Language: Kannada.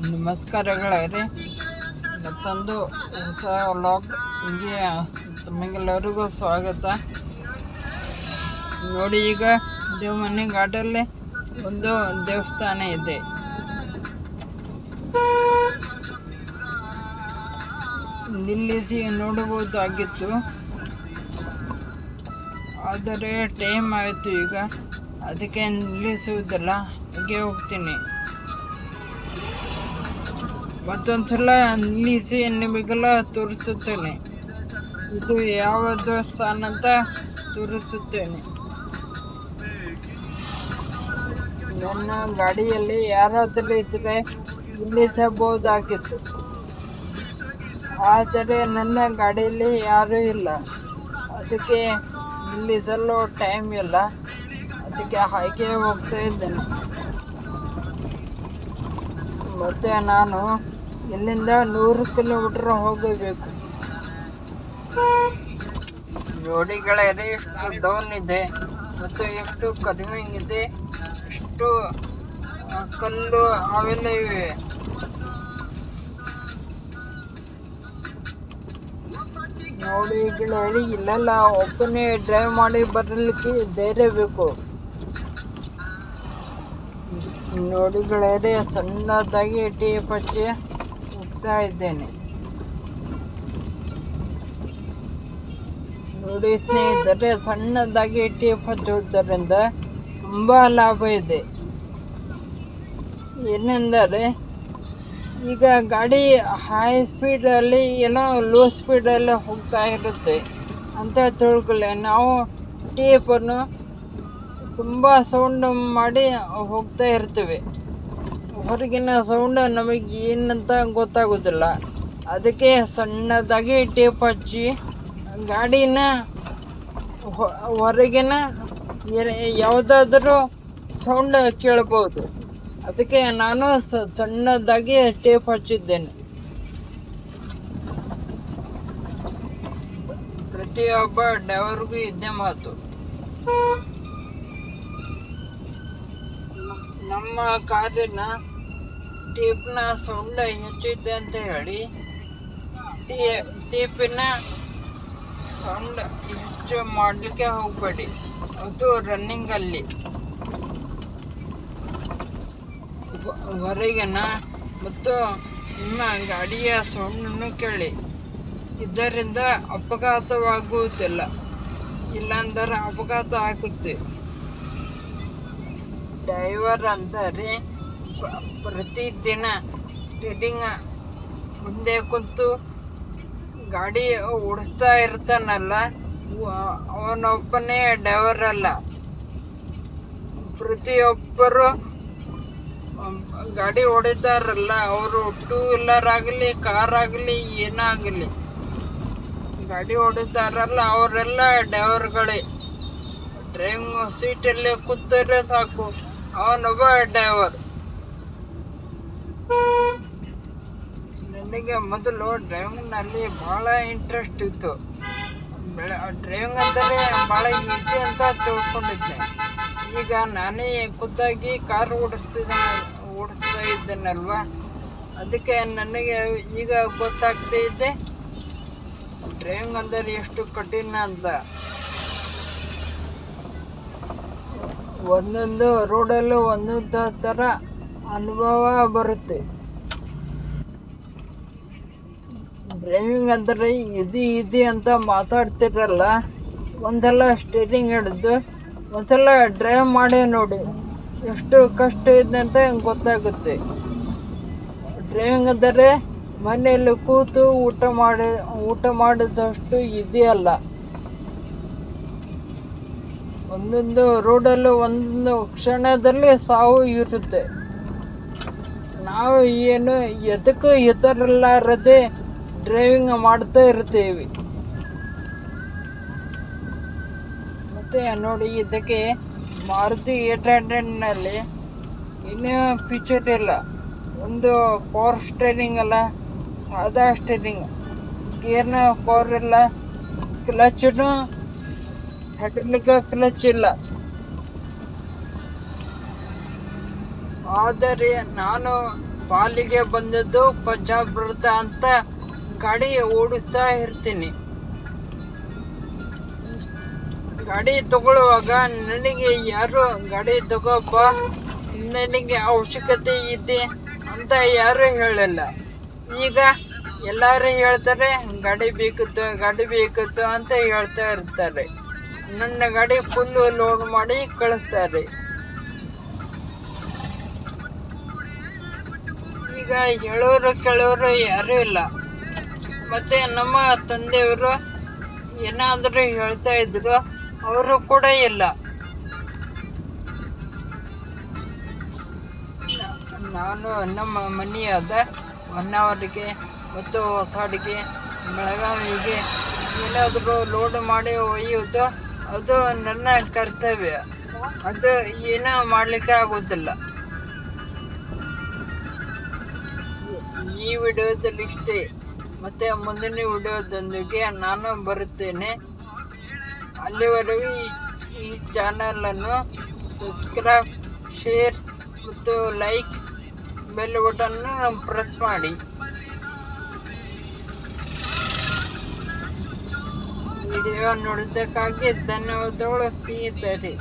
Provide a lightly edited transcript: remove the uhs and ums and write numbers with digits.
ನಮಸ್ಕಾರಗಳೇ. ಮತ್ತೊಂದು ಹೊಸ ವ್ಲಾಗ್ಗೆ ತಮಗೆಲ್ಲರಿಗೂ ಸ್ವಾಗತ. ನೋಡಿ, ಈಗ ದೇವಮನೆ ಘಾಟಲ್ಲಿ ಒಂದು ದೇವಸ್ಥಾನ ಇದೆ. ನಿಲ್ಲಿಸಿ ನೋಡಬಹುದಾಗಿತ್ತು, ಆದರೆ ಟೈಮ್ ಆಯಿತು. ಈಗ ಅದಕ್ಕೆ ನಿಲ್ಲಿಸುವುದಿಲ್ಲ, ಹಾಗೆ ಹೋಗ್ತೀನಿ. ಮತ್ತೊಂದ್ಸಲ ನಿಲ್ಲಿಸಿ ನಿಮಗೆಲ್ಲ ತೋರಿಸುತ್ತೇನೆ. ಇದು ಯಾವ ದೇವಸ್ಥಾನ ಅಂತ ತೋರಿಸುತ್ತೇನೆ. ನನ್ನ ಗಾಡಿಯಲ್ಲಿ ಯಾರಾದರೂ ಇದ್ದರೆ ನಿಲ್ಲಿಸಬಹುದಾಗಿತ್ತು, ಆದರೆ ನನ್ನ ಗಾಡಿಯಲ್ಲಿ ಯಾರೂ ಇಲ್ಲ. ಅದಕ್ಕೆ ನಿಲ್ಲಿಸಲು ಟೈಮ್ ಇಲ್ಲ, ಅದಕ್ಕೆ ಹಾಗೆ ಹೋಗ್ತಾ ಇದ್ದೇನೆ. ಮತ್ತು ನಾನು ಇಲ್ಲಿಂದ 100 ಕಿಲೋಮೀಟರ್ ಹೋಗಬೇಕು. ನೋಡಿ ಗೆಳೆಯರೆ, ಎಷ್ಟು ಡೌನ್ ಇದೆ ಮತ್ತು ಎಷ್ಟು ಕಡಿಮೆ ಇದೆ, ಎಷ್ಟು ಕಲ್ಲು ಅವೆಲ್ಲ ಇವೆ. ನೋಡಿ ಗೆಳೆಯರೆ, ಇಲ್ಲೆಲ್ಲ ಒಬ್ಬನೇ ಡ್ರೈವ್ ಮಾಡಿ ಬರಲಿಕ್ಕೆ ಧೈರ್ಯ ಬೇಕು. ನೋಡಿ ಗೆಳೆಯರೆ, ಸಣ್ಣದಾಗಿ ಟೇಪ್ ಹಚ್ಚಿ ಹೋಗ್ತಾ ಇದ್ದೇನೆ. ನೋಡಿ ಸ್ನೇಹಿತರೆ, ಸಣ್ಣದಾಗಿ ಟೇಪ್ ಹಚ್ಚುವುದರಿಂದ ತುಂಬ ಲಾಭ ಇದೆ. ಏನೆಂದರೆ, ಈಗ ಗಾಡಿ ಹೈ ಸ್ಪೀಡಲ್ಲಿ ಏನೋ ಲೋ ಸ್ಪೀಡಲ್ಲಿ ಹೋಗ್ತಾ ಇರುತ್ತೆ ಅಂತ ತಿಳ್ಕೊಳ್ಳಿ. ನಾವು ಟೇಪನ್ನು ತುಂಬ ಸೌಂಡ್ ಮಾಡಿ ಹೋಗ್ತಾ ಇರ್ತೀವಿ. ಹೊರಗಿನ ಸೌಂಡ್ ನಮಗೆ ಏನಂತ ಗೊತ್ತಾಗೋದಿಲ್ಲ. ಅದಕ್ಕೆ ಸಣ್ಣದಾಗಿ ಟೇಪ್ ಹಚ್ಚಿ ಗಾಡಿನ ಹೊರಗಿನ ಯಾವುದಾದ್ರೂ ಸೌಂಡ್ ಕೇಳ್ಬೋದು. ಅದಕ್ಕೆ ನಾನು ಸಣ್ಣದಾಗಿ ಟೇಪ್ ಹಚ್ಚಿದ್ದೇನೆ. ಪ್ರತಿಯೊಬ್ಬ ಡ್ರೈವರ್ಗೂ ಇದ್ದೇ ಮಾತು. ನಮ್ಮ ಕಾರಿನ ಟೇಪ್ನ ಸೌಂಡ್ ಹೆಚ್ಚೈತೆ ಅಂತ ಹೇಳಿ ಟೇಪಿನ ಸೌಂಡ್ ಹೆಚ್ಚು ಮಾಡಲಿಕ್ಕೆ ಹೋಗಬೇಡಿ. ಅದು ರನ್ನಿಂಗಲ್ಲಿ ಹೊರಗಿನ ಮತ್ತು ನಿಮ್ಮ ಗಾಡಿಯ ಸೌಂಡನ್ನು ಕೇಳಿ. ಇದರಿಂದ ಅಪಘಾತವಾಗುವುದಿಲ್ಲ, ಇಲ್ಲಾಂದರೆ ಅಪಘಾತ ಆಗುತ್ತೆ. ಡ್ರೈವರ್ ಅಂದರೆ ಪ್ರತಿದಿನ ಸ್ಟೀರಿಂಗ್ ಮುಂದೆ ಕುಂತು ಗಾಡಿ ಓಡಿಸ್ತಾ ಇರ್ತಾನಲ್ಲ, ಅವನೊಬ್ಬನೇ ಡ್ರೈವರ್ ಅಲ್ಲ. ಪ್ರತಿಯೊಬ್ಬರು ಗಾಡಿ ಹೊಡಿತಾರಲ್ಲ, ಅವರು 2 ವೀಲರ್ ಆಗಲಿ, ಕಾರ್ ಆಗಲಿ, ಏನಾಗಲಿ ಗಾಡಿ ಹೊಡಿತಾರಲ್ಲ, ಅವರೆಲ್ಲ ಡ್ರೈವರ್ಗಳೇ. ಡ್ರೈವಿಂಗ್ ಸೀಟಲ್ಲಿ ಕೂತರೆ ಸಾಕು, ಅವನೊಬ್ಬ ಡ್ರೈವರ್. ನನಗೆ ಮೊದಲು ಡ್ರೈವಿಂಗ್ನಲ್ಲಿ ಭಾಳ ಇಂಟ್ರೆಸ್ಟ್ ಇತ್ತು. ಡ್ರೈವಿಂಗ್ ಅಂದರೆ ಭಾಳ ಈಸಿ ಅಂತ ತಿಳ್ಕೊಂಡಿದ್ದೆ. ಈಗ ನಾನೇ ಖುದ್ದಾಗಿ ಕಾರ್ ಓಡಿಸ್ತಾ ಇದ್ದೇನಲ್ವ, ಅದಕ್ಕೆ ನನಗೆ ಈಗ ಗೊತ್ತಾಗ್ತಾ ಇದೆ ಡ್ರೈವಿಂಗ್ ಅಂದರೆ ಎಷ್ಟು ಕಠಿಣ ಅಂತ. ಒಂದೊಂದು ರೋಡಲ್ಲೂ ಒಂದೊಂದು ಥರ ಅನುಭವ ಬರುತ್ತೆ. ಡ್ರೈವಿಂಗ್ ಅಂದರೆ ಈಸಿ ಅಂತ ಮಾತಾಡ್ತಿರಲ್ಲ, ಒಂದ್ಸಲ ಸ್ಟೀರಿಂಗ್ ಹಿಡಿದು ಒಂದ್ಸಲ ಡ್ರೈವ್ ಮಾಡಿ ನೋಡಿ, ಎಷ್ಟು ಕಷ್ಟ ಇದೆ ಅಂತ ಗೊತ್ತಾಗುತ್ತೆ. ಡ್ರೈವಿಂಗ್ ಅಂದರೆ ಮನೆಯಲ್ಲಿ ಕೂತು ಊಟ ಮಾಡಿದಷ್ಟು ಈಸಿ ಅಲ್ಲ. ಒಂದೊಂದು ರೋಡಲ್ಲೂ ಒಂದೊಂದು ಕ್ಷಣದಲ್ಲಿ ಸಾವು ಇರುತ್ತೆ. ನಾವು ಏನು ಎದಕ್ಕೂ ಹೆದರಲಾರದೆ ಡ್ರೈವಿಂಗ್ ಮಾಡ್ತಾ ಇರ್ತೀವಿ. ಮತ್ತು ನೋಡಿ, ಇದಕ್ಕೆ ಮಾರುತಿ 800ನಲ್ಲಿ ಇನ್ನೂ ಫೀಚರ್ ಇಲ್ಲ. ಒಂದು ಪವರ್ ಸ್ಟೇರಿಂಗ್ ಅಲ್ಲ, ಸಾದಾ ಸ್ಟೇರಿಂಗ್, ಗೇರ್ನ ಪವರ್ ಇಲ್ಲ, ಕ್ಲಚ್ನು ಹೈಡ್ರಾಲಿಕ್ ಕ್ಲಚ್ ಇಲ್ಲ. ಆದರೆ ನಾನು ಪಾಲಿಗೆ ಬಂದದ್ದು ಪಂಚಾಮೃತ ಅಂತ ಗಾಡಿ ಓಡಿಸ್ತಾ ಇರ್ತೀನಿ. ಗಾಡಿ ತಗೊಳ್ಳುವಾಗ ನನಗೆ ಯಾರು ಗಾಡಿ ತಗೋಪ್ಪ, ನನಗೆ ಅವಶ್ಯಕತೆ ಇದೆ ಅಂತ ಯಾರು ಹೇಳಲ್ಲ. ಈಗ ಎಲ್ಲರೂ ಹೇಳ್ತಾರೆ ಗಾಡಿ ಬೇಕಿತ್ತು ಅಂತ ಹೇಳ್ತಾ ಇರ್ತಾರೆ. ನನ್ನ ಗಾಡಿ ಫುಲ್ಲು ಲೋಡ್ ಮಾಡಿ ಕಳಿಸ್ತಾರೆ. ಈಗ ಹೇಳೋರು ಕೇಳೋರು ಯಾರೂ ಇಲ್ಲ. ಮತ್ತು ನಮ್ಮ ತಂದೆಯವರು ಏನಾದರೂ ಹೇಳ್ತಾ ಇದ್ರು, ಅವರು ಕೂಡ ಇಲ್ಲ. ನಾನು ನಮ್ಮ ಮನೆಯಾದ ಹೊನ್ನಾವರಿಗೆ ಮತ್ತು ಹೊಸಡಿಗೆ, ಬೆಳಗಾವಿಗೆ ಏನಾದರೂ ಲೋಡ್ ಮಾಡಿ ಒಯ್ಯುವುದು ಅದು ನನ್ನ ಕರ್ತವ್ಯ. ಅದು ಏನೂ ಮಾಡಲಿಕ್ಕೆ ಆಗೋದಿಲ್ಲ. ಈ ವಿಡಿಯೋದಲ್ಲಿ ಇಷ್ಟೇ. ಮತ್ತು ಮುಂದಿನ ವಿಡಿಯೋದೊಂದಿಗೆ ನಾನು ಬರುತ್ತೇನೆ. ಅಲ್ಲಿವರೆಗೂ ಈ ಚಾನಲನ್ನು ಸಬ್ಸ್ಕ್ರೈಬ್, ಶೇರ್ ಮತ್ತು ಲೈಕ್, ಬೆಲ್ ಬಟನ್ನು ಪ್ರೆಸ್ ಮಾಡಿ. ವಿಡಿಯೋ ನೋಡಿದ್ದಕ್ಕಾಗಿ ಧನ್ಯವಾದಗಳು ಸ್ನೇಹಿತರೆ.